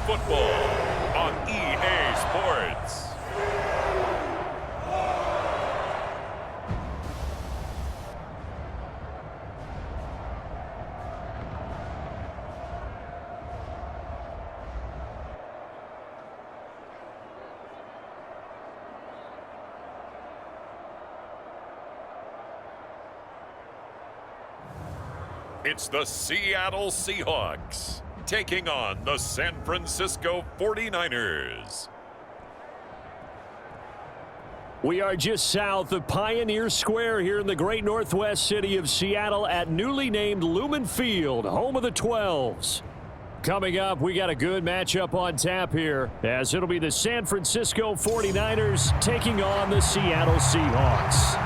football on EA Sports. It's the Seattle Seahawks taking on the San Francisco 49ers. We are just south of Pioneer Square here in the great northwest city of Seattle at newly named Lumen Field, home of the 12s. Coming up, we got a good matchup on tap here, as it'll be the San Francisco 49ers taking on the Seattle Seahawks.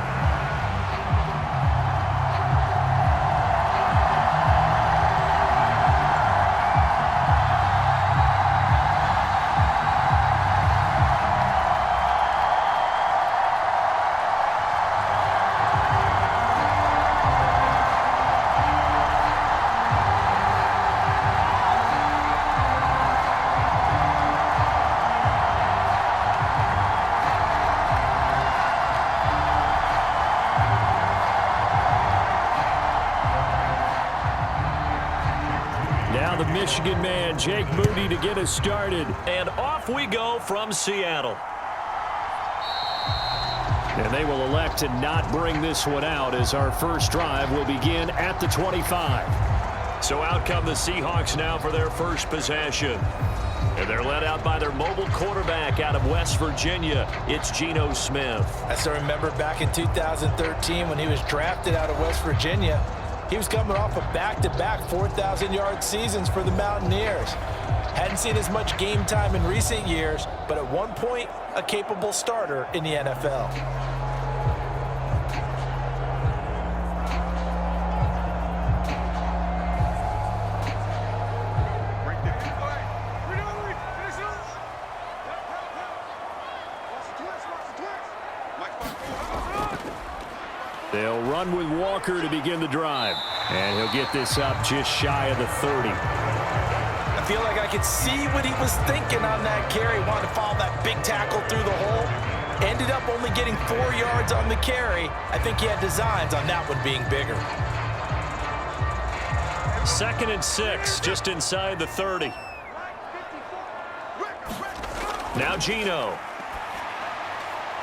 The Michigan man, Jake Moody, to get us started. And off we go from Seattle. And they will elect to not bring this one out, as our first drive will begin at the 25. So out come the Seahawks now for their first possession. And they're led out by their mobile quarterback out of West Virginia. It's Geno Smith. I still remember back in 2013 when he was drafted out of West Virginia. He was coming off of back-to-back 4,000-yard seasons for the Mountaineers. Hadn't seen as much game time in recent years, but at one point, a capable starter in the NFL. They'll run with Walker to begin the drive. And he'll get this up just shy of the 30. I feel like I could see what he was thinking on that carry. Wanted to follow that big tackle through the hole. Ended up only getting 4 yards on the carry. I think he had designs on that one being bigger. 2nd and 6, just inside the 30. Now Geno.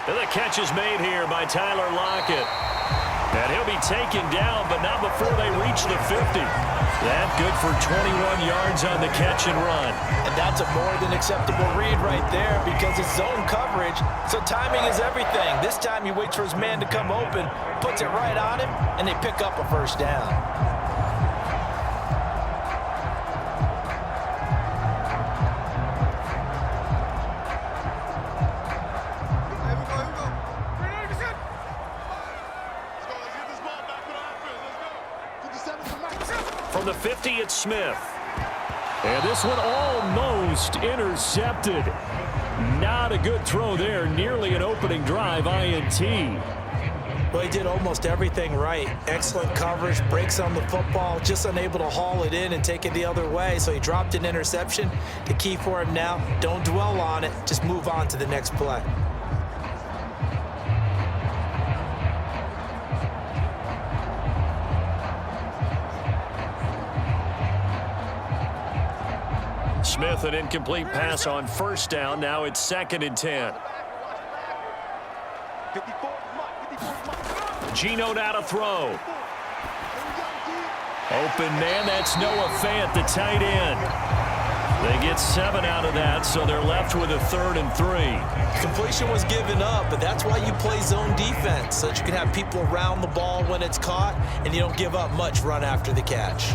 And the catch is made here by Tyler Lockett. And he'll be taken down, but not before they reach the 50. That good for 21 yards on the catch and run. And that's a more than acceptable read right there, because it's zone coverage, so timing is everything. This time he waits for his man to come open, puts it right on him, and they pick up a first down. From the 50, it's Smith. And this one almost intercepted. Not a good throw there. Nearly an opening drive INT. Well, he did almost everything right. Excellent coverage, breaks on the football, just unable to haul it in and take it the other way. So he dropped an interception. The key for him now, don't dwell on it. Just move on to the next play. Smith, an incomplete pass on first down. Now it's 2nd and 10. Geno now to throw. Open man, that's Noah Fant, the tight end. They get 7 out of that, so they're left with a 3rd and 3. Completion was given up, but that's why you play zone defense, so that you can have people around the ball when it's caught, and you don't give up much run after the catch.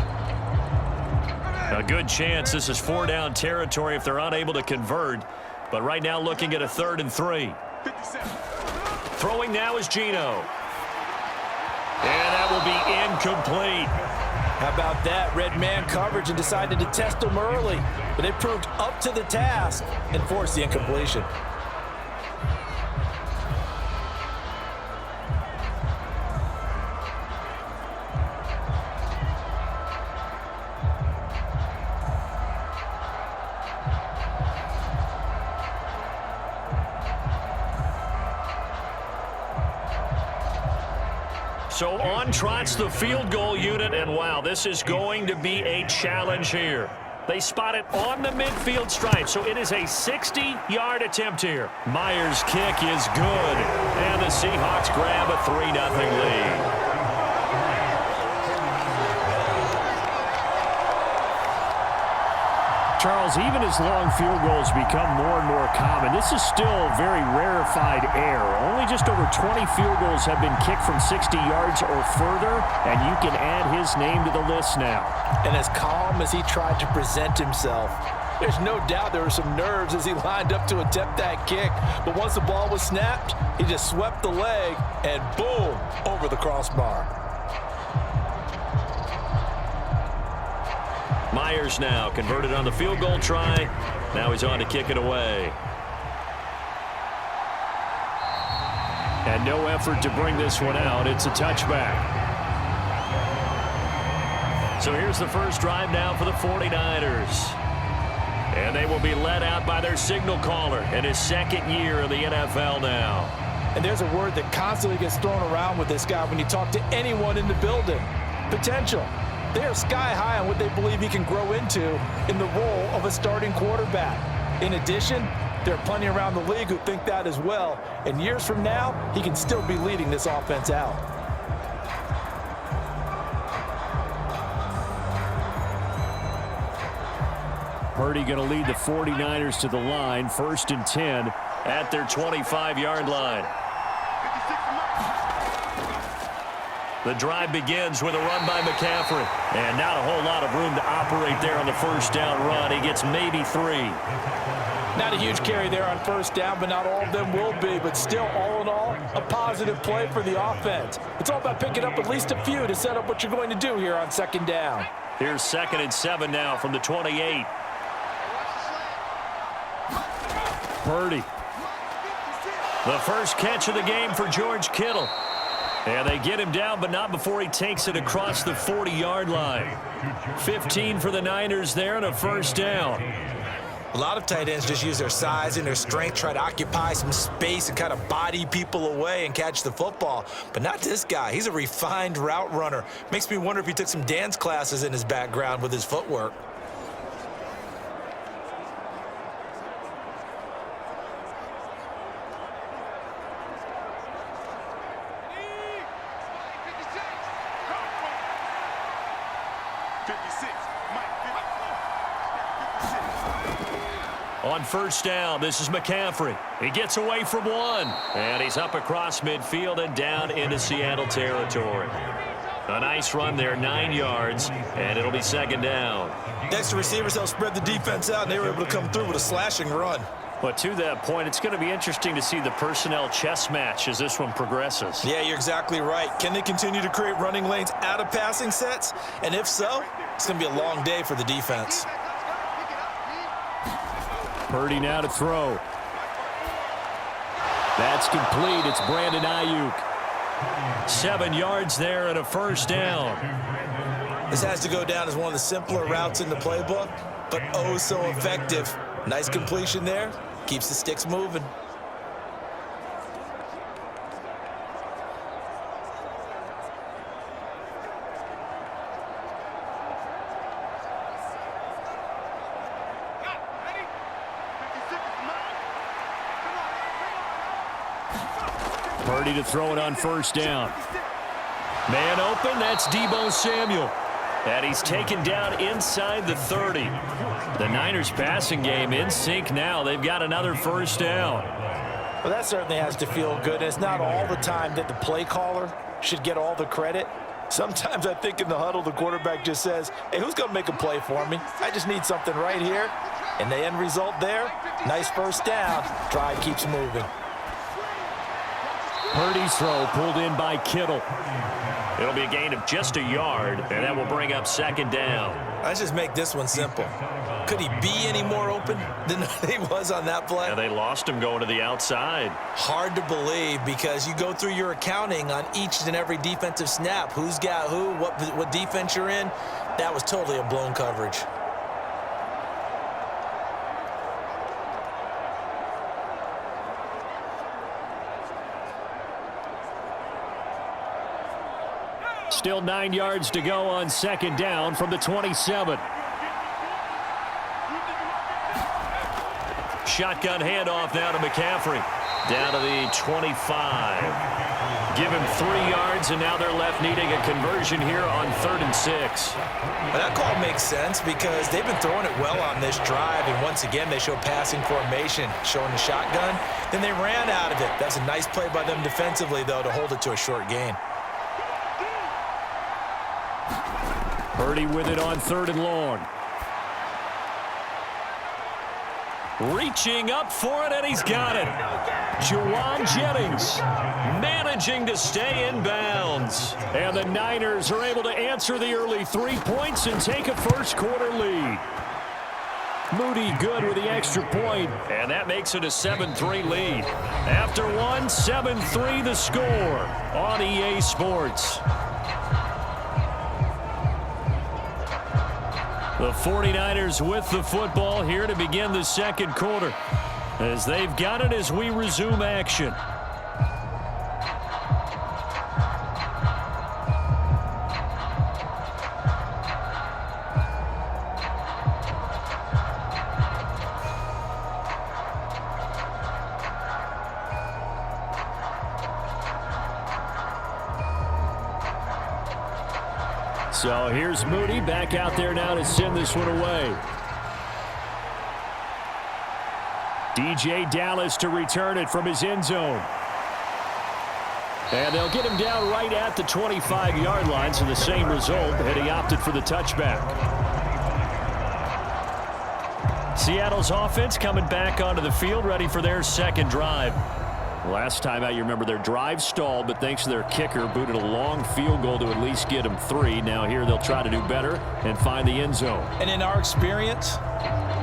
A good chance this is 4-down territory if they're unable to convert. But right now looking at a 3rd and 3. Throwing now is Geno. And that will be incomplete. How about that? Red man coverage and decided to test him early. But it proved up to the task and forced the incompletion. So on trots the field goal unit, and wow, this is going to be a challenge here. They spot it on the midfield stripe, so it is a 60-yard attempt here. Myers' kick is good, and the Seahawks grab a 3-0 lead. Charles, even as long field goals become more and more common, this is still very rarefied air. Only just over 20 field goals have been kicked from 60 yards or further, and you can add his name to the list now. And as calm as he tried to present himself, there's no doubt there were some nerves as he lined up to attempt that kick. But once the ball was snapped, he just swept the leg, and boom, over the crossbar. Myers now converted on the field goal try. Now he's on to kick it away. And no effort to bring this one out. It's a touchback. So here's the first drive now for the 49ers. And they will be led out by their signal caller in his second year in the NFL now. And there's a word that constantly gets thrown around with this guy when you talk to anyone in the building. Potential. They are sky high on what they believe he can grow into in the role of a starting quarterback. In addition, there are plenty around the league who think that as well. And years from now, he can still be leading this offense out. Purdy going to lead the 49ers to the line, 1st and 10 at their 25-yard line. The drive begins with a run by McCaffrey. And not a whole lot of room to operate there on the first down run. He gets maybe 3. Not a huge carry there on first down, but not all of them will be. But still, all in all, a positive play for the offense. It's all about picking up at least a few to set up what you're going to do here on second down. Here's 2nd and 7 now from the 28. Purdy. The first catch of the game for George Kittle. And they get him down, but not before he takes it across the 40-yard line. 15 for the Niners there and a first down. A lot of tight ends just use their size and their strength, try to occupy some space and kind of body people away and catch the football. But not this guy. He's a refined route runner. Makes me wonder if he took some dance classes in his background with his footwork. On first down, this is McCaffrey. He gets away from one, and he's up across midfield and down into Seattle territory. A nice run there, 9 yards, and it'll be second down. Next, the receivers helped spread the defense out, and they were able to come through with a slashing run. But to that point, it's going to be interesting to see the personnel chess match as this one progresses. Yeah, you're exactly right. Can they continue to create running lanes out of passing sets? And if so, it's going to be a long day for the defense. Purdy now to throw. That's complete. It's Brandon Ayuk. 7 yards there and a first down. This has to go down as one of the simpler routes in the playbook, but oh so effective. Nice completion there. Keeps the sticks moving. Purdy to throw it on first down. Man open, that's Deebo Samuel. And he's taken down inside the 30. The Niners passing game in sync now. They've got another first down. Well, that certainly has to feel good. And it's not all the time that the play caller should get all the credit. Sometimes I think in the huddle, the quarterback just says, hey, who's going to make a play for me? I just need something right here. And the end result there, nice first down. Drive keeps moving. Purdy's throw pulled in by Kittle. It'll be a gain of just a yard, and that will bring up second down. Let's just make this one simple. Could he be any more open than he was on that play? Yeah, they lost him going to the outside. Hard to believe because you go through your accounting on each and every defensive snap. Who's got who, what defense you're in. That was totally a blown coverage. Still 9 yards to go on second down from the 27. Shotgun handoff now to McCaffrey. Down to the 25. Give him 3 yards, and now they're left needing a conversion here on 3rd and 6. Well, that call makes sense because they've been throwing it well on this drive, and once again they show passing formation, showing the shotgun. Then they ran out of it. That's a nice play by them defensively, though, to hold it to a short gain. Purdy with it on 3rd and long. Reaching up for it, and he's got it. Juwan Jennings managing to stay in bounds. And the Niners are able to answer the early 3 points and take a first-quarter lead. Moody good with the extra point, and that makes it a 7-3 lead. After one, 7-3 the score on EA Sports. The 49ers with the football here to begin the second quarter, as they've got it as we resume action. So here's Moody back out there now to send this one away. DJ Dallas to return it from his end zone. And they'll get him down right at the 25-yard line, so the same result, and he opted for the touchback. Seattle's offense coming back onto the field, ready for their second drive. Last time out, you remember their drive stalled, but thanks to their kicker, booted a long field goal to at least get them 3. Now here they'll try to do better and find the end zone. And in our experience,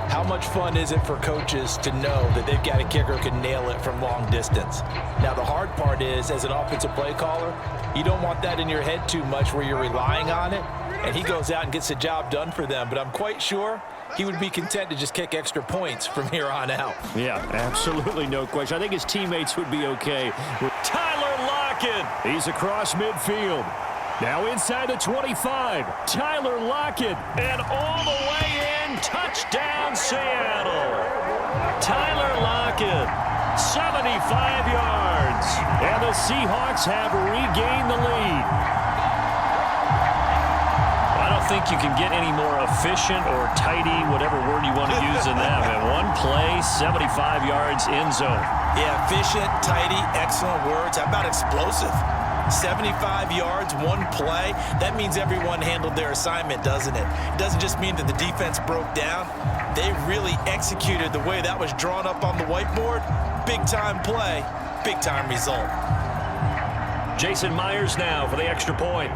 how much fun is it for coaches to know that they've got a kicker who can nail it from long distance? Now, the hard part is, as an offensive play caller, you don't want that in your head too much where you're relying on it, and he goes out and gets the job done for them. But I'm quite sure he would be content to just kick extra points from here on out. Yeah, absolutely no question. I think his teammates would be okay with Tyler Lockett. He's across midfield. Now inside the 25. Tyler Lockett, and all the way in. Touchdown, Seattle. Tyler Lockett, 75 yards. And the Seahawks have regained the lead. I don't think you can get any more efficient or tidy, whatever word you want to use in that. And one play, 75 yards, end zone. Yeah, efficient, tidy, excellent words. How about explosive? 75 yards, one play. That means everyone handled their assignment, doesn't it? It doesn't just mean that the defense broke down. They really executed the way that was drawn up on the whiteboard. Big-time play, big-time result. Jason Myers now for the extra point.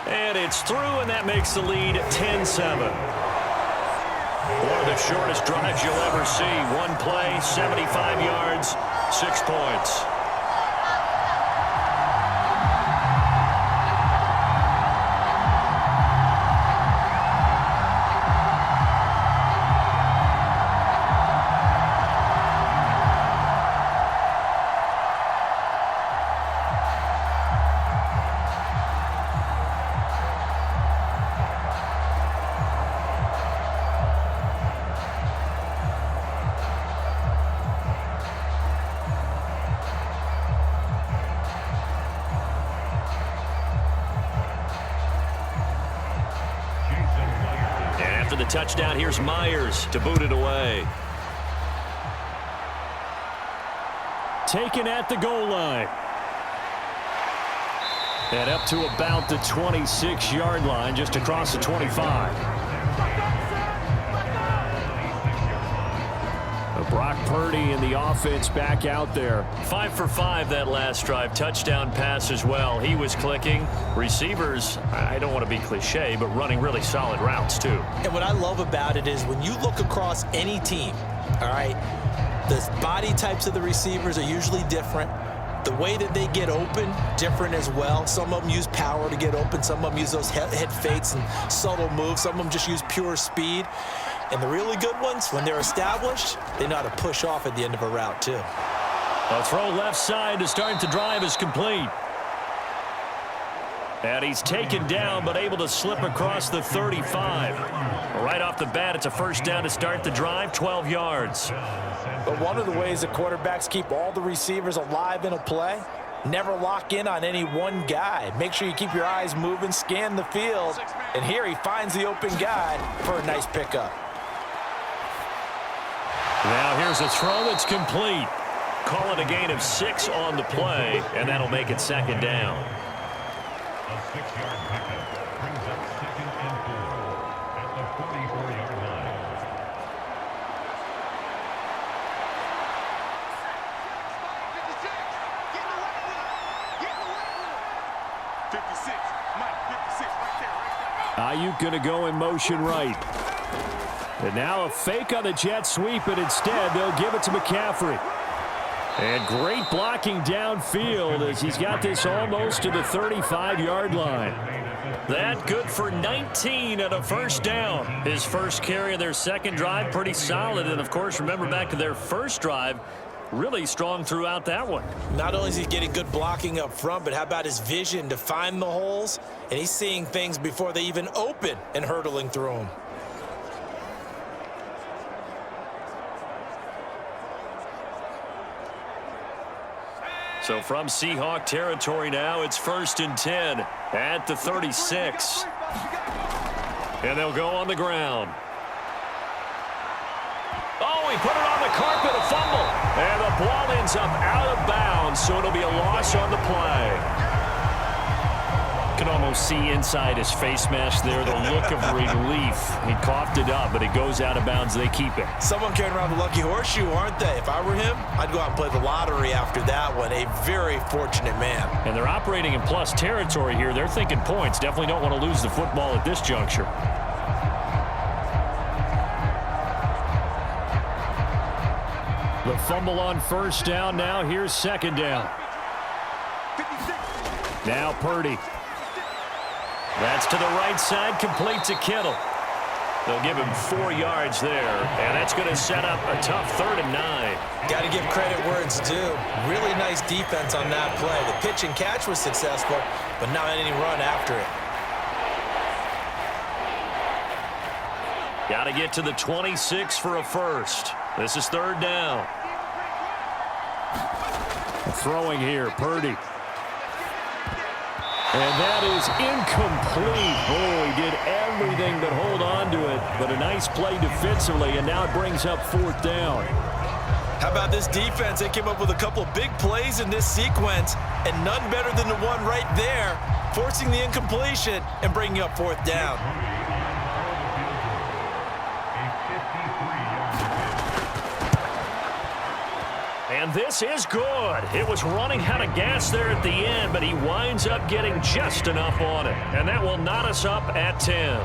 And it's through, and that makes the lead 10-7. One of the shortest drives you'll ever see. One play, 75 yards, 6 points. The touchdown, here's Myers to boot it away. Taken at the goal line. And up to about the 26-yard line, just across the 25. Brock Purdy and the offense back out there. 5 for 5 that last drive. Touchdown pass as well. He was clicking. Receivers, I don't want to be cliche, but running really solid routes too. And what I love about it is when you look across any team, all right, the body types of the receivers are usually different. The way that they get open, different as well. Some of them use power to get open. Some of them use those head fakes and subtle moves. Some of them just use pure speed. And the really good ones, when they're established, they know how to push off at the end of a route, too. A throw left side to start the drive is complete. And he's taken down, but able to slip across the 35. Right off the bat, it's a first down to start the drive, 12 yards. But one of the ways the quarterbacks keep all the receivers alive in a play, never lock in on any one guy. Make sure you keep your eyes moving, scan the field. And here he finds the open guy for a nice pickup. Now here's a throw that's complete. Call it a gain of 6 on the play, and that'll make it second down. A 6-yard pickup brings up 2nd and 4 at the 44-yard line. Ayuk going to go in motion right. And now a fake on the jet sweep, and instead they'll give it to McCaffrey. And great blocking downfield as he's got this almost to the 35-yard line. That good for 19 and a first down. His first carry of their second drive, pretty solid. And, of course, remember back to their first drive, really strong throughout that one. Not only is he getting good blocking up front, but how about his vision to find the holes? And he's seeing things before they even open and hurtling through them. So from Seahawk territory now, it's 1st and 10 at the 36. And they'll go on the ground. Oh, he put it on the carpet, a fumble. And the ball ends up out of bounds, so it'll be a loss on the play. You can almost see inside his face mask there the look of relief. He coughed it up, but it goes out of bounds. They keep it. Someone carrying around the lucky horseshoe, aren't they? If I were him, I'd go out and play the lottery after that one. A very fortunate man. And they're operating in plus territory here. They're thinking points. Definitely don't want to lose the football at this juncture. The fumble on first down. Now here's second down. Now Purdy. That's to the right side, complete to Kittle. They'll give him 4 yards there, and that's going to set up a tough 3rd and 9. Got to give credit where it's due. Really nice defense on that play. The pitch and catch was successful, but not any run after it. Got to get to the 26 for a first. This is 3rd down. Throwing here, Purdy. And that is incomplete. Oh, he did everything but hold on to it. But a nice play defensively, and now it brings up 4th down. How about this defense? They came up with a couple big plays in this sequence, and none better than the one right there, forcing the incompletion and bringing up 4th down. And this is good. It was running out of gas there at the end, but he winds up getting just enough on it. And that will knot us up at 10.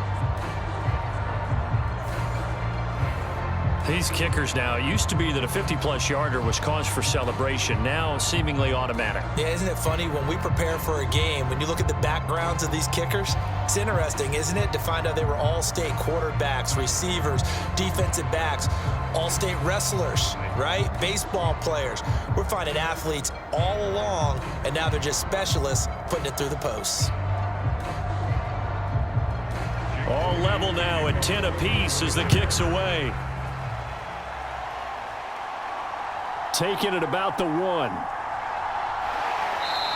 These kickers now, it used to be that a 50-plus yarder was cause for celebration. Now seemingly automatic. Yeah, isn't it funny when we prepare for a game, when you look at the backgrounds of these kickers, it's interesting, isn't it, to find out they were all-state quarterbacks, receivers, defensive backs, all-state wrestlers, right? Baseball players. We're finding athletes all along, and now they're just specialists putting it through the posts. All level now at 10 apiece as the kick's away. Taking it about the 1.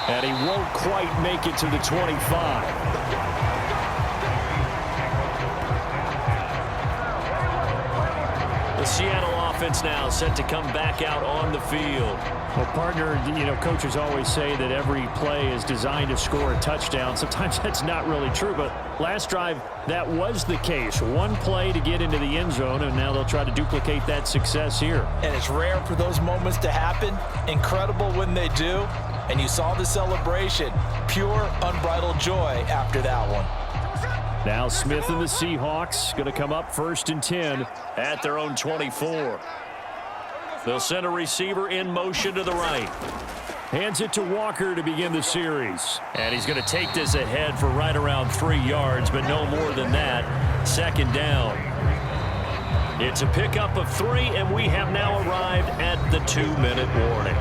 And he won't quite make it to the 25. The Seattle offense now set to come back out on the field. Well, partner, coaches always say that every play is designed to score a touchdown. Sometimes that's not really true, but last drive, that was the case. One play to get into the end zone, and now they'll try to duplicate that success here. And it's rare for those moments to happen. Incredible when they do. And you saw the celebration. Pure, unbridled joy after that one. Now Smith and the Seahawks going to come up 1st and 10 at their own 24. They'll send a receiver in motion to the right. Hands it to Walker to begin the series. And he's going to take this ahead for right around 3 yards, but no more than that. 2nd down. It's a pickup of 3, and we have now arrived at the 2-minute warning.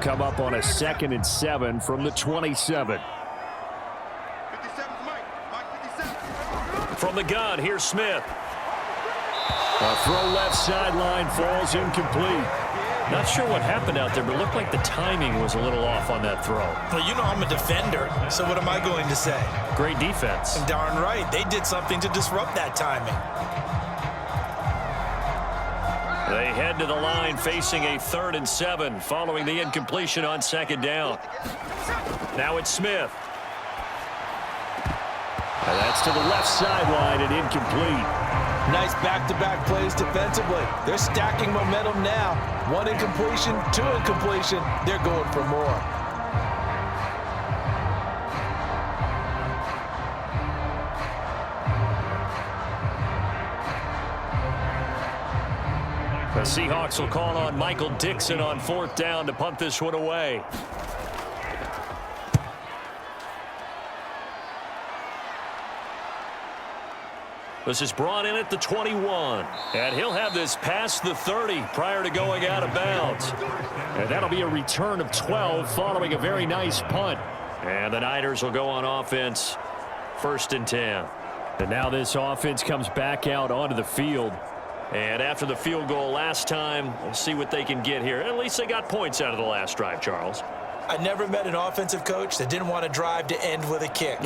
come up on a 2nd and 7 from the 27. From the gun, here's Smith. A throw left sideline falls incomplete. Not sure what happened out there, but it looked like the timing was a little off on that throw. Well, you know I'm a defender, so what am I going to say? Great defense. And darn right, they did something to disrupt that timing. They head to the line facing a 3rd and 7 following the incompletion on 2nd down. Now it's Smith. And that's to the left sideline and incomplete. Nice back-to-back plays defensively. They're stacking momentum now. 1 incompletion, 2 incompletion. They're going for more. The Seahawks will call on Michael Dixon on 4th down to punt this one away. This is brought in at the 21. And he'll have this past the 30 prior to going out of bounds. And that'll be a return of 12 following a very nice punt. And the Niners will go on offense 1st and 10. And now this offense comes back out onto the field. And after the field goal last time, we'll see what they can get here. At least they got points out of the last drive, Charles. I never met an offensive coach that didn't want to drive to end with a kick.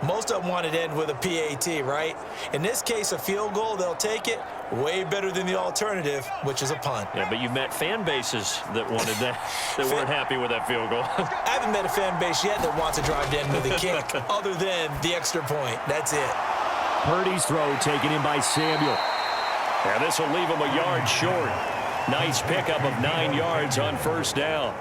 Most of them wanted to end with a PAT, right? In this case, a field goal, they'll take it. Way better than the alternative, which is a punt. Yeah, but you've met fan bases that wanted that, that weren't happy with that field goal. I haven't met a fan base yet that wants to drive to end with a kick, other than the extra point. That's it. Purdy's throw taken in by Samuel. And this will leave him a yard short. Nice pickup of 9 yards on 1st down.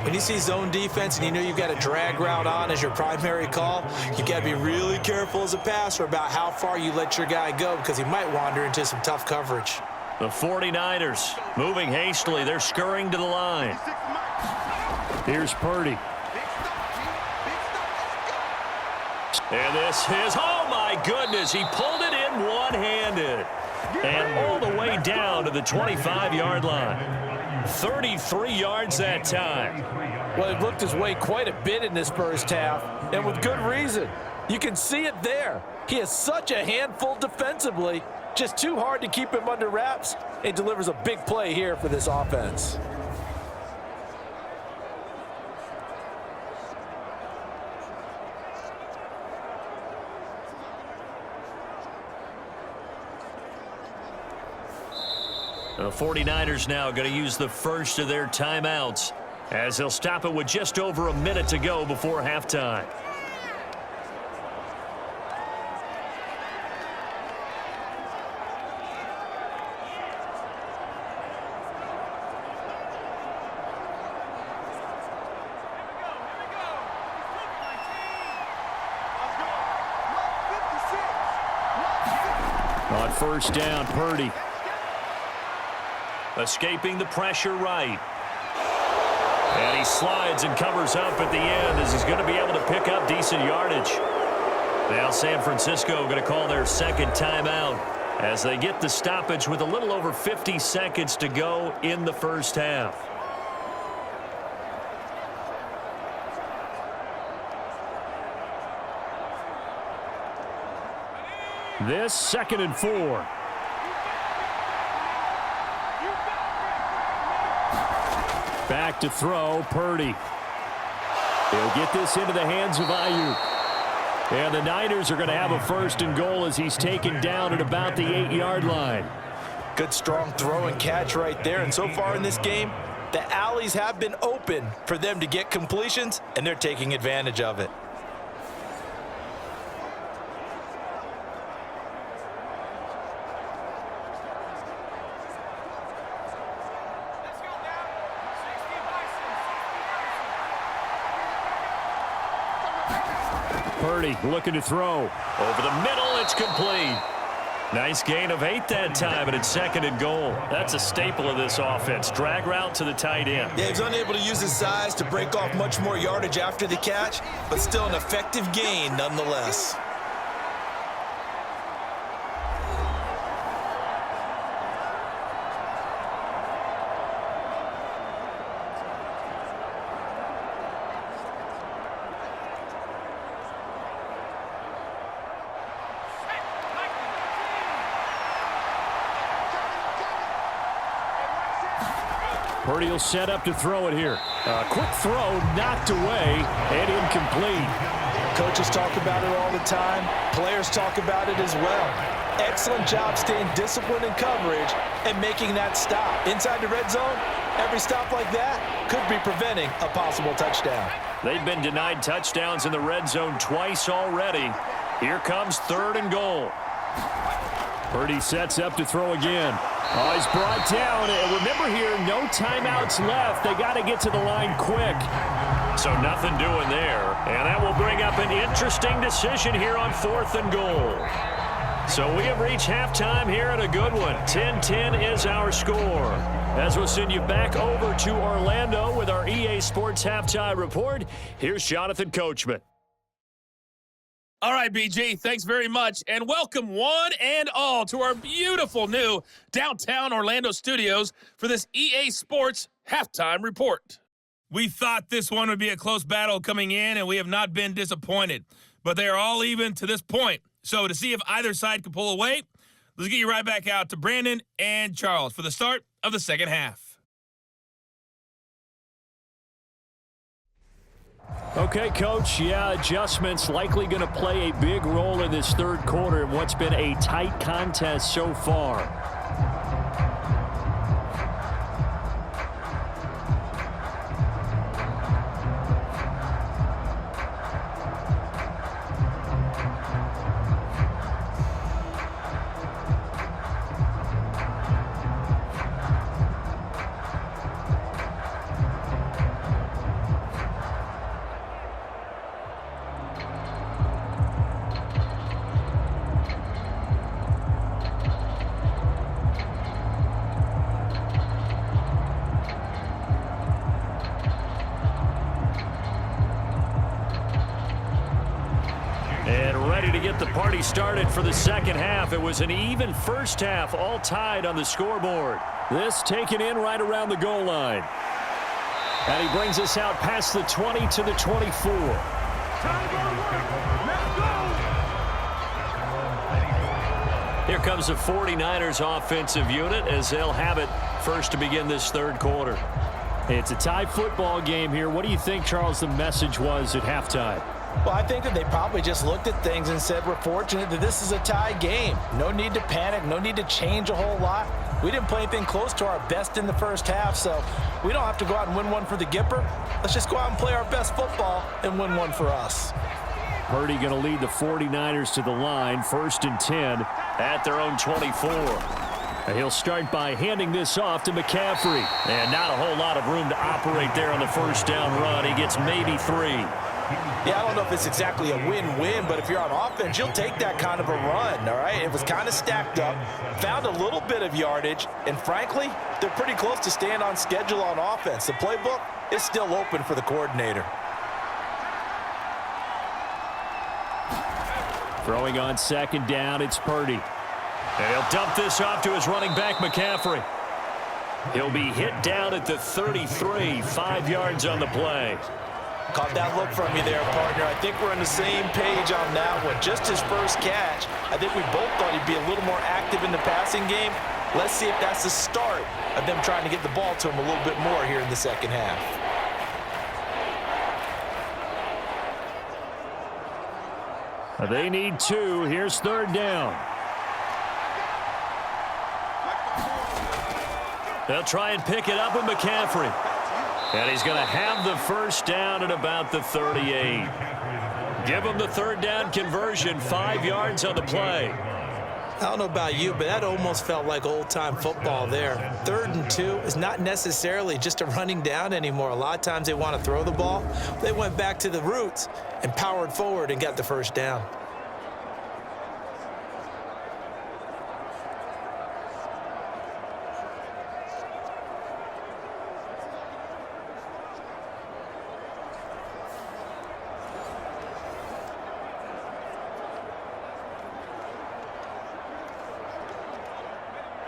When you see zone defense and you know you've got a drag route on as your primary call, you've got to be really careful as a passer about how far you let your guy go because he might wander into some tough coverage. The 49ers moving hastily. They're scurrying to the line. Here's Purdy. And this is, oh my goodness, he pulled it in one-handed. And all the way down to the 25-yard line. 33 yards that time. Well, he looked his way quite a bit in this first half, and with good reason. You can see it there. He is such a handful defensively, just too hard to keep him under wraps. It delivers a big play here for this offense. The 49ers now going to use the first of their timeouts as they'll stop it with just over a minute to go before halftime. On 1st down, Purdy. Escaping the pressure right. And he slides and covers up at the end as he's going to be able to pick up decent yardage. Now San Francisco going to call their 2nd timeout as they get the stoppage with a little over 50 seconds to go in the first half. This 2nd and 4. Back to throw, Purdy. He'll get this into the hands of Ayuk. And the Niners are going to have a 1st and goal as he's taken down at about the 8-yard line. Good strong throw and catch right there. And so far in this game, the alleys have been open for them to get completions, and they're taking advantage of it. Purdy looking to throw. Over the middle, it's complete. Nice gain of 8 that time, and it's 2nd and goal. That's a staple of this offense. Drag route to the tight end. Yeah, he's unable to use his size to break off much more yardage after the catch, but still an effective gain nonetheless. Purdy will set up to throw it here. A quick throw, knocked away, and incomplete. Coaches talk about it all the time. Players talk about it as well. Excellent job staying disciplined in coverage and making that stop. Inside the red zone, every stop like that could be preventing a possible touchdown. They've been denied touchdowns in the red zone twice already. Here comes 3rd and goal. Purdy sets up to throw again. Oh, he's brought down. Remember here, no timeouts left. They got to get to the line quick. So nothing doing there. And that will bring up an interesting decision here on 4th and goal. So we have reached halftime here at a good one. 10-10 is our score. As we'll send you back over to Orlando with our EA Sports Halftime Report, here's Jonathan Coachman. All right, BG, thanks very much, and welcome one and all to our beautiful new downtown Orlando studios for this EA Sports Halftime Report. We thought this one would be a close battle coming in, and we have not been disappointed, but they are all even to this point. So to see if either side can pull away, let's get you right back out to Brandon and Charles for the start of the second half. Okay, Coach, adjustments likely going to play a big role in this 3rd quarter in what's been a tight contest so far. The party started for the second half. It was an even first half, all tied on the scoreboard. This taken in right around the goal line. And he brings us out past the 20 to the 24. Here comes the 49ers offensive unit as they'll have it first to begin this 3rd quarter. It's a tie football game here. What do you think, Charles, the message was at halftime? Well, I think that they probably just looked at things and said, we're fortunate that this is a tie game. No need to panic, no need to change a whole lot. We didn't play anything close to our best in the first half, so we don't have to go out and win one for the Gipper. Let's just go out and play our best football and win one for us. Purdy going to lead the 49ers to the line, 1st and 10 at their own 24. And he'll start by handing this off to McCaffrey. And not a whole lot of room to operate there on the first down run. He gets maybe 3. Yeah, I don't know if it's exactly a win-win, but if you're on offense, you'll take that kind of a run, all right? It was kind of stacked up, found a little bit of yardage, and frankly, they're pretty close to staying on schedule on offense. The playbook is still open for the coordinator. Throwing on 2nd down, it's Purdy. And he'll dump this off to his running back, McCaffrey. He'll be hit down at the 33, 5 yards on the play. Caught that look from you there, partner. I think we're on the same page on that one. Just his first catch. I think we both thought he'd be a little more active in the passing game. Let's see if that's the start of them trying to get the ball to him a little bit more here in the second half. They need 2. Here's 3rd down. They'll try and pick it up with McCaffrey. And he's going to have the first down at about the 38. Give him the 3rd down conversion, 5 yards on the play. I don't know about you, but that almost felt like old-time football there. 3rd and 2 is not necessarily just a running down anymore. A lot of times they want to throw the ball. They went back to the roots and powered forward and got the first down.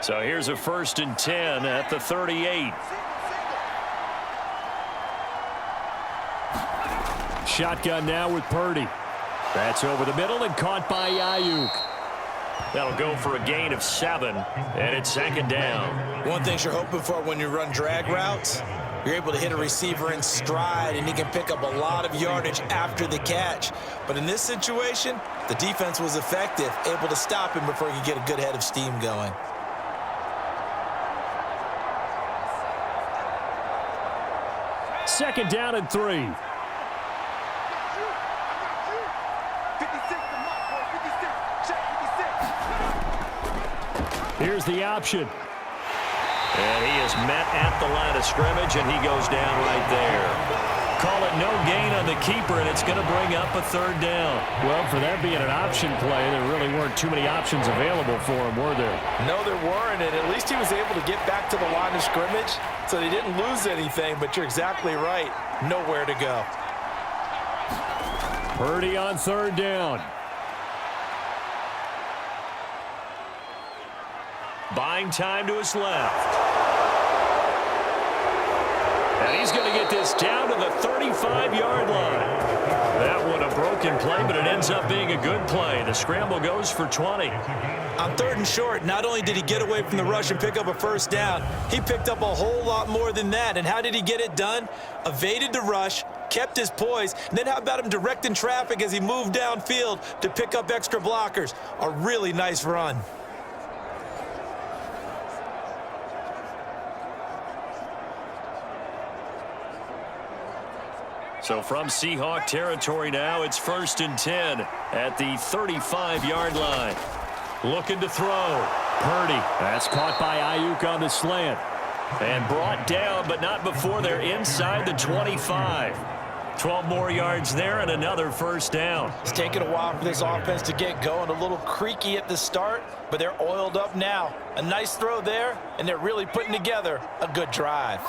So here's a 1st and 10 at the 38. Shotgun now with Purdy. That's over the middle and caught by Ayuk. That'll go for a gain of 7, and it's second down. One thing you're hoping for when you run drag routes, you're able to hit a receiver in stride, and he can pick up a lot of yardage after the catch. But in this situation, the defense was effective, able to stop him before he could get a good head of steam going. Second down and 3. Here's the option. And he is met at the line of scrimmage, and he goes down right there. Call it no gain on the keeper, and it's going to bring up a third down. Well, for that being an option play, there really weren't too many options available for him, were there? No, there weren't, and at least he was able to get back to the line of scrimmage, so they didn't lose anything, but you're exactly right. Nowhere to go. Purdy on third down. Buying time to his left. And he's going to get this down to the 35-yard line. That one a broken play, but it ends up being a good play. The scramble goes for 20. On third and short, not only did he get away from the rush and pick up a first down, he picked up a whole lot more than that. And how did he get it done? Evaded the rush, kept his poise, and then how about him directing traffic as he moved downfield to pick up extra blockers? A really nice run. So from Seahawk territory now, it's 1st and 10 at the 35-yard line. Looking to throw. Purdy. That's caught by Ayuk on the slant. And brought down, but not before they're inside the 25. 12 more yards there and another first down. It's taken a while for this offense to get going. A little creaky at the start, but they're oiled up now. A nice throw there, and they're really putting together a good drive.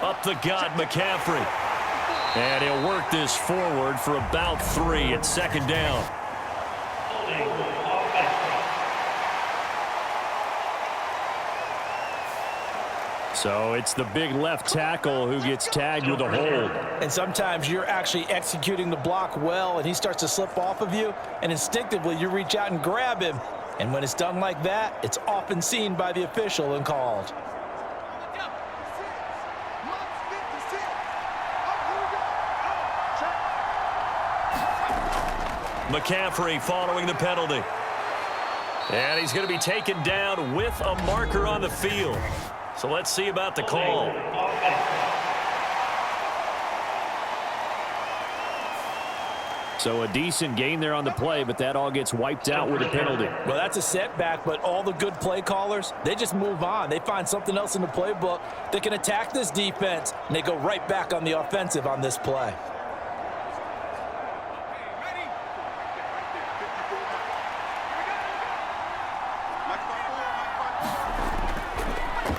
Up the gut, McCaffrey. And he'll work this forward for about 3 at second down. So it's the big left tackle who gets tagged with a hold. And sometimes you're actually executing the block well, and he starts to slip off of you, and instinctively you reach out and grab him. And when it's done like that, it's often seen by the official and called. McCaffrey following the penalty. And he's going to be taken down with a marker on the field. So let's see about the call. So a decent gain there on the play, but that all gets wiped out with a penalty. Well, that's a setback, but all the good play callers, they just move on. They find something else in the playbook that can attack this defense, and they go right back on the offensive on this play.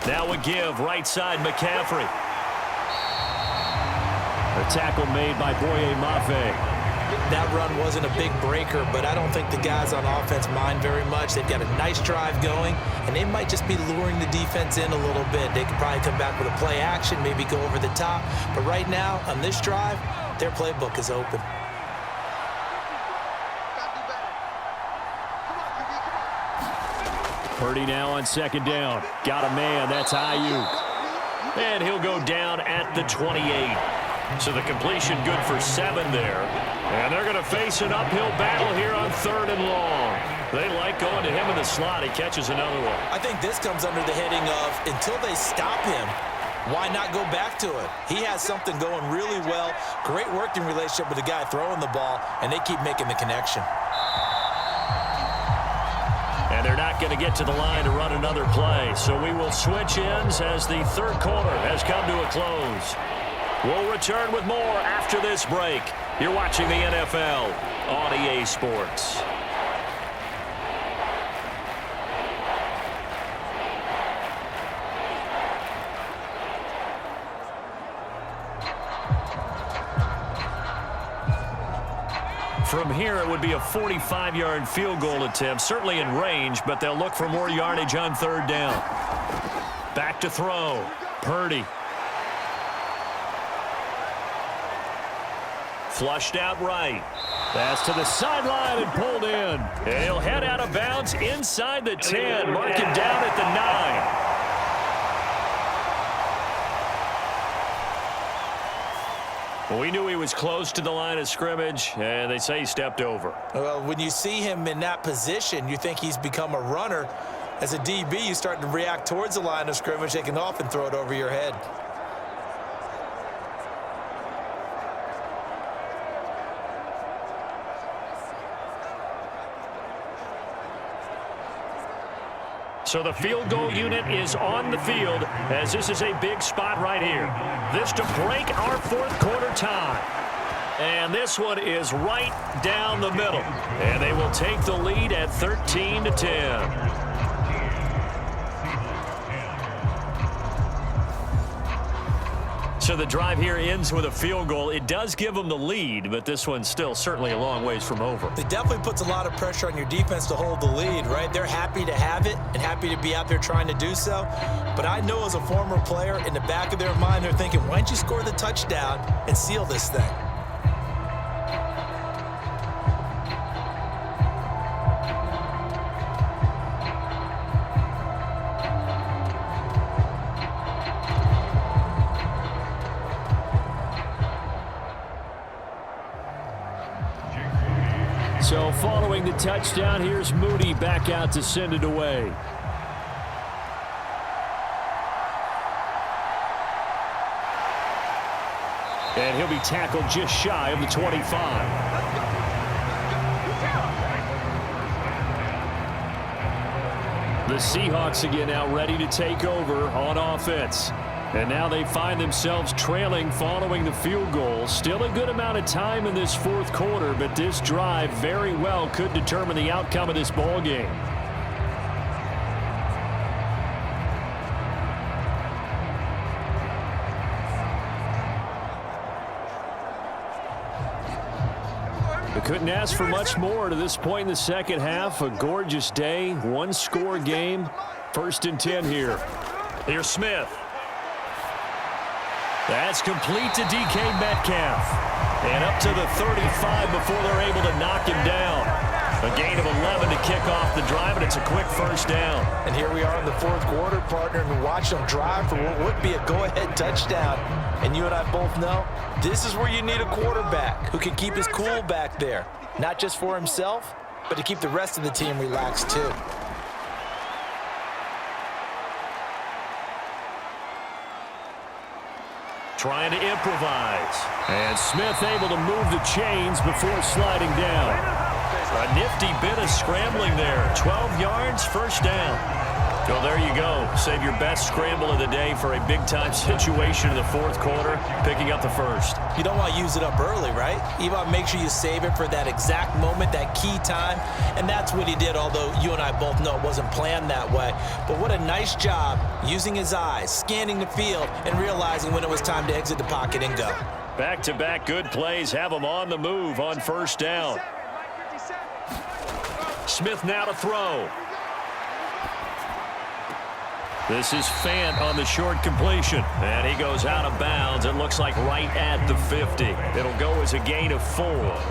Now a give, right side, McCaffrey. A tackle made by Boye Mafe. That run wasn't a big breaker, but I don't think the guys on offense mind very much. They've got a nice drive going, and they might just be luring the defense in a little bit. They could probably come back with a play action, maybe go over the top. But right now, on this drive, their playbook is open. Purdy now on second down. Got a man. That's Ayuk. And he'll go down at the 28. So the completion good for 7 there. And they're going to face an uphill battle here on 3rd and long. They like going to him in the slot. He catches another one. I think this comes under the heading of until they stop him, why not go back to it? He has something going really well. Great working relationship with the guy throwing the ball, and they keep making the connection. And they're not going to get to the line to run another play. So we will switch ends as the third quarter has come to a close. We'll return with more after this break. You're watching the NFL on EA Sports. From here, it would be a 45-yard field goal attempt, certainly in range, but they'll look for more yardage on 3rd down. Back to throw. Purdy. Flushed out right. Pass to the sideline and pulled in. And he'll head out of bounds inside the 10. Mark him down at the 9. Well, we knew he was close to the line of scrimmage, and they say he stepped over. Well, when you see him in that position, you think he's become a runner. As a DB, you start to react towards the line of scrimmage. They can often throw it over your head. So the field goal unit is on the field as this is a big spot right here. This to break our fourth quarter tie. And this one is right down the middle. And they will take the lead at 13-10. So the drive here ends with a field goal. It does give them the lead, but this one's still certainly a long ways from over. It definitely puts a lot of pressure on your defense to hold the lead, right? They're happy to have it and happy to be out there trying to do so. But I know as a former player, in the back of their mind, they're thinking, why don't you score the touchdown and seal this thing? So following the touchdown, here's Moody back out to send it away. And he'll be tackled just shy of the 25. The Seahawks again now ready to take over on offense. And now they find themselves trailing following the field goal. Still a good amount of time in this fourth quarter, but this drive very well could determine the outcome of this ball game. We couldn't ask for much more to this point in the second half. A gorgeous day, one-score game. 1st and 10 here. Here's Smith. That's complete to DK Metcalf. And up to the 35 before they're able to knock him down. A gain of 11 to kick off the drive, and it's a quick first down. And here we are in the fourth quarter, partner, and watch them drive for what would be a go-ahead touchdown. And you and I both know this is where you need a quarterback who can keep his cool back there. Not just for himself, but to keep the rest of the team relaxed too. Trying to improvise. And Smith able to move the chains before sliding down. A nifty bit of scrambling there. 12 yards, first down. Well, there you go. Save your best scramble of the day for a big-time situation in the fourth quarter, picking up the first. You don't want to use it up early, right? You want to make sure you save it for that exact moment, that key time. And that's what he did, although you and I both know it wasn't planned that way. But what a nice job using his eyes, scanning the field, and realizing when it was time to exit the pocket and go. Back-to-back good plays have him on the move on first down. Smith now to throw. This is Fant on the short completion. And he goes out of bounds. It looks like right at the 50. It'll go as a gain of 4.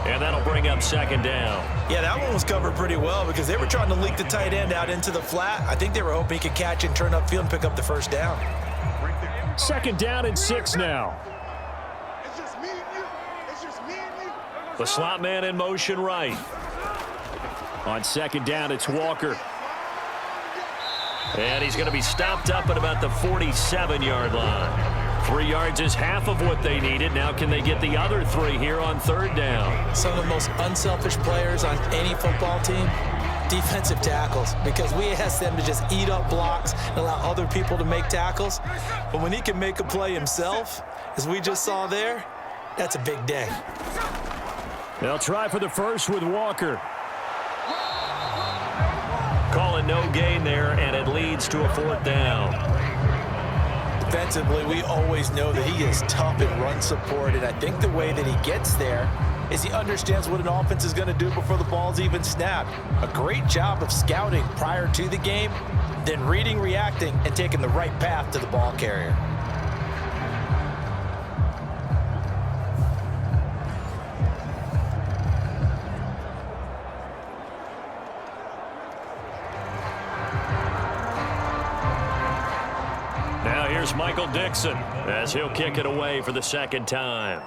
And that'll bring up second down. Yeah, that one was covered pretty well because they were trying to leak the tight end out into the flat. I think they were hoping he could catch and turn upfield and pick up the first down. 2nd down and 6 now. The slot man in motion right. On 2nd down, it's Walker. And he's going to be stopped up at about the 47-yard line. 3 yards is half of what they needed. Now can they get the other 3 here on 3rd down? Some of the most unselfish players on any football team, defensive tackles, because we ask them to just eat up blocks and allow other people to make tackles. But when he can make a play himself, as we just saw there, that's a big day. They'll try for the first with Walker. Call it no gain there, and it leads to a 4th down. Defensively, we always know that he is tough in run support, and I think the way that he gets there is he understands what an offense is going to do before the ball's even snapped. A great job of scouting prior to the game, then reading, reacting, and taking the right path to the ball carrier. Here's Michael Dixon as he'll kick it away for the second time.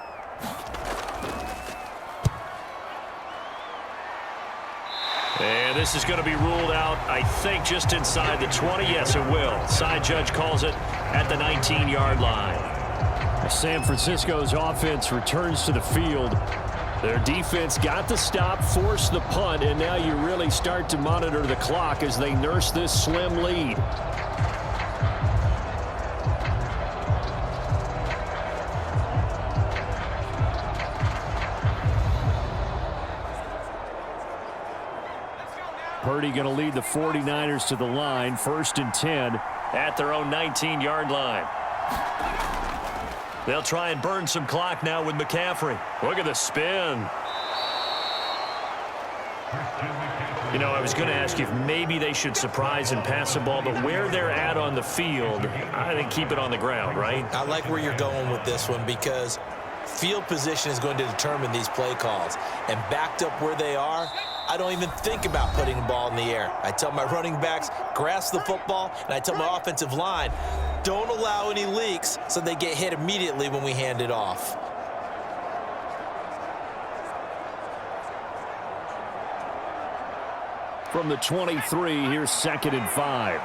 And this is going to be ruled out, I think, just inside the 20. Yes, it will. Side judge calls it at the 19-yard line. San Francisco's offense returns to the field. Their defense got the stop, forced the punt, and now you really start to monitor the clock as they nurse this slim lead. Purdy going to lead the 49ers to the line, 1st and 10 at their own 19-yard line. They'll try and burn some clock now with McCaffrey. Look at the spin. You know, I was going to ask you if maybe they should surprise and pass the ball, but where they're at on the field, I think keep it on the ground, right? I like where you're going with this one because field position is going to determine these play calls. And backed up where they are, I don't even think about putting the ball in the air. I tell my running backs, grasp the football, and I tell my offensive line, don't allow any leaks so they get hit immediately when we hand it off. From the 23, here's 2nd and 5.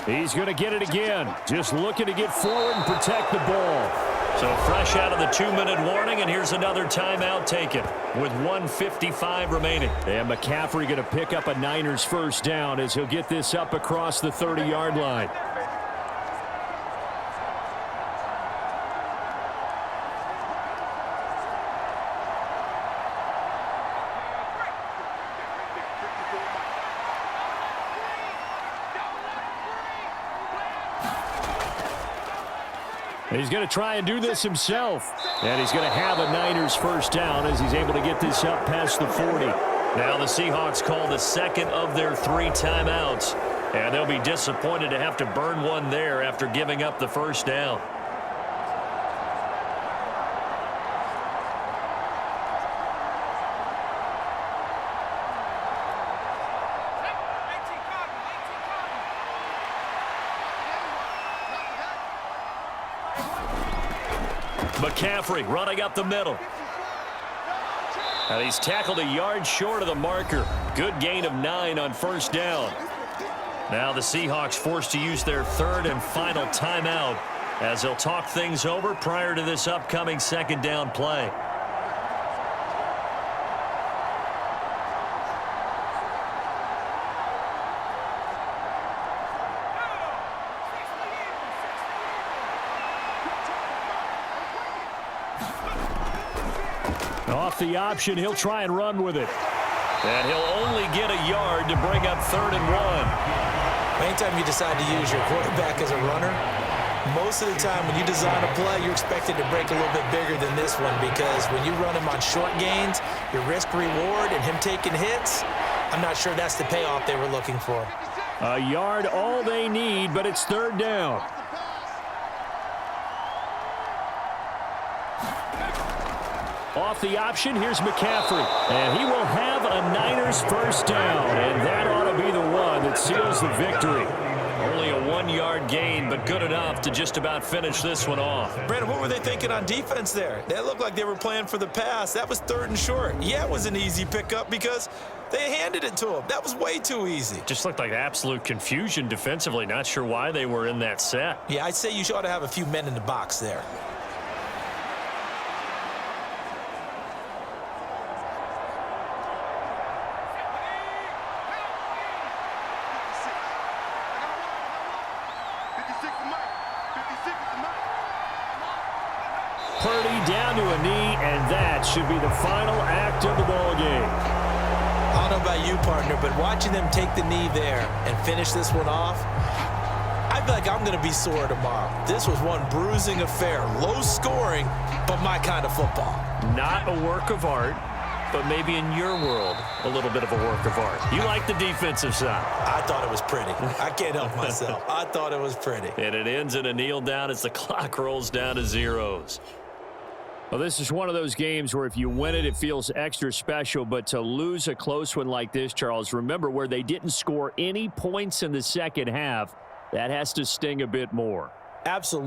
He's going to get it again. Just looking to get forward and protect the ball. So fresh out of the 2-minute warning, and here's another timeout taken with 1:55 remaining. And McCaffrey going to pick up a Niners first down as he'll get this up across the 30-yard line. He's going to try and do this himself. And he's going to have a Niners first down as he's able to get this up past the 40. Now the Seahawks call the second of their 3 timeouts. And they'll be disappointed to have to burn one there after giving up the first down. McCaffrey running up the middle. And he's tackled a yard short of the marker. Good gain of 9 on first down. Now the Seahawks forced to use their 3rd and final timeout as they'll talk things over prior to this upcoming 2nd down play. Off the option, he'll try and run with it. And he'll only get a yard to bring up 3rd and 1. Anytime you decide to use your quarterback as a runner, most of the time when you design a play, you're expected to break a little bit bigger than this one because when you run him on short gains, your risk-reward and him taking hits, I'm not sure that's the payoff they were looking for. A yard all they need, but it's 3rd down. Off the option, here's McCaffrey. And he will have a Niners first down. And that ought to be the one that seals the victory. Only a 1-yard gain, but good enough to just about finish this one off. Brandon, what were they thinking on defense there? They looked like they were playing for the pass. That was 3rd and short. Yeah, it was an easy pickup because they handed it to him. That was way too easy. Just looked like absolute confusion defensively. Not sure why they were in that set. Yeah, I'd say you ought to have a few men in the box there. Purdy down to a knee, and that should be the final act of the ball game. I don't know about you, partner, but watching them take the knee there and finish this one off, I feel like I'm going to be sore tomorrow. This was one bruising affair, low scoring, but my kind of football. Not a work of art, but maybe in your world, a little bit of a work of art. You like the defensive side. I thought it was pretty. I can't help myself. I thought it was pretty. And it ends in a kneel down as the clock rolls down to zeros. Well, this is one of those games where if you win it, it feels extra special. But to lose a close one like this, Charles, remember where they didn't score any points in the second half, that has to sting a bit more. Absolutely.